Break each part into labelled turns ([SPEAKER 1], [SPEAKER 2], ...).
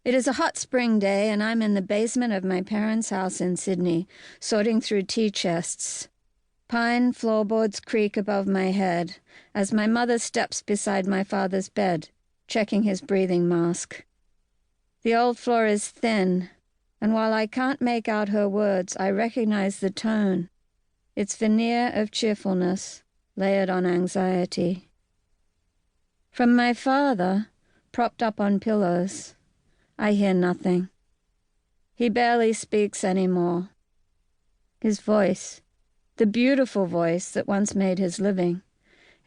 [SPEAKER 1] It is a hot spring day, and I'm in the basement of my parents' house in Sydney, sorting through tea chests. Pine floorboards creak above my head as my mother steps beside my father's bed, checking his breathing mask. The old floor is thin, and while I can't make out her words, I recognize the tone, its veneer of cheerfulness layered on anxiety. From my father, propped up on pillows, I hear nothing. He barely speaks anymore. His voice, the beautiful voice that once made his living,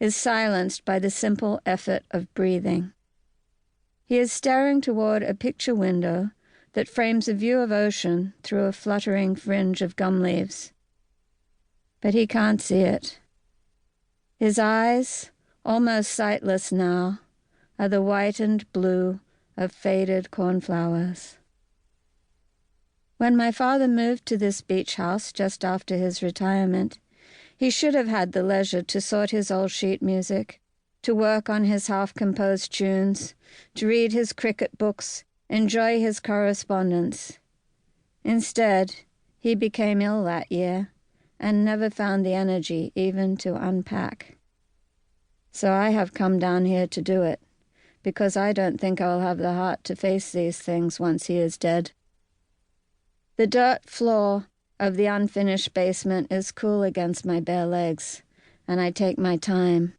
[SPEAKER 1] is silenced by the simple effort of breathing. He is staring toward a picture window that frames a view of ocean through a fluttering fringe of gum leaves. But he can't see it. His eyes, almost sightless now, are the whitened blue of faded cornflowers. When my father moved to this beach house just after his retirement, he should have had the leisure to sort his old sheet music, to work on his half-composed tunes, to read his cricket books, enjoy his correspondence. Instead, he became ill that year and never found the energy even to unpack. So I have come down here to do it, because I don't think I'll have the heart to face these things once he is dead. The dirt floor of the unfinished basement is cool against my bare legs, and I take my time.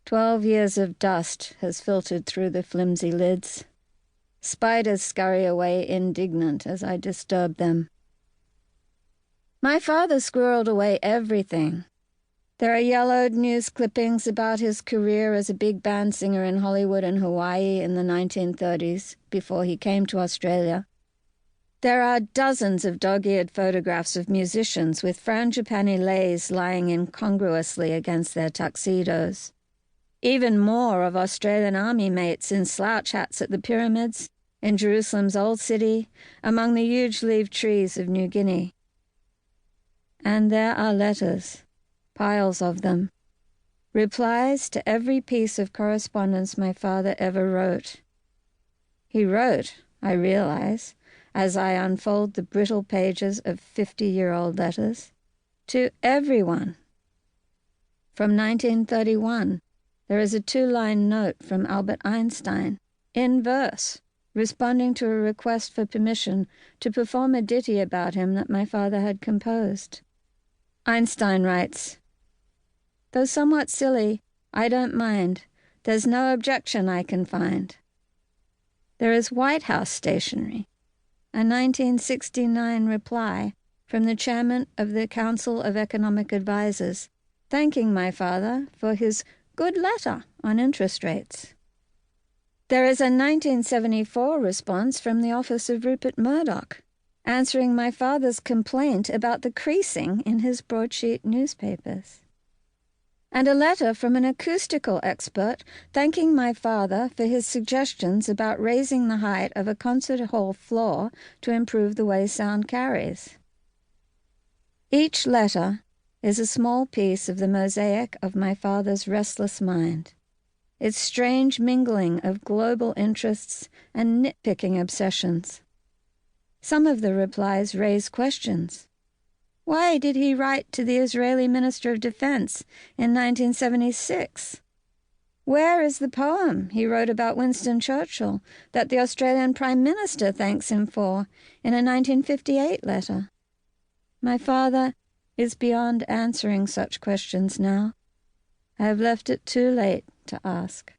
[SPEAKER 1] 12 years of dust has filtered through the flimsy lids. Spiders scurry away indignant as I disturb them. My father squirreled away everything. There are yellowed news clippings about his career as a big band singer in Hollywood and Hawaii in the 1930s, before he came to Australia. There are dozens of dog-eared photographs of musicians with frangipani leis lying incongruously against their tuxedos. Even more of Australian army mates in slouch hats at the pyramids, in Jerusalem's Old City, among the huge-leaved trees of New Guinea. And there are letters, piles of them, replies to every piece of correspondence my father ever wrote. He wrote, I realize, as I unfold the brittle pages of 50-year-old letters, to everyone. From 1931, there is a 2-line note from Albert Einstein, in verse, responding to a request for permission to perform a ditty about him that my father had composed. Einstein writes, "Though somewhat silly, I don't mind. There's no objection I can find." There is White House stationery, a 1969 reply from the chairman of the Council of Economic Advisers, thanking my father for his good letter on interest rates. There is a 1974 response from the office of Rupert Murdoch, answering my father's complaint about the creasing in his broadsheet newspapers. And a letter from an acoustical expert thanking my father for his suggestions about raising the height of a concert hall floor to improve the way sound carries. Each letter is a small piece of the mosaic of my father's restless mind, its strange mingling of global interests and nitpicking obsessions. Some of the replies raise questions. Why did he write to the Israeli Minister of Defense in 1976? Where is the poem he wrote about Winston Churchill that the Australian Prime Minister thanks him for in a 1958 letter? My father is beyond answering such questions now. I have left it too late to ask.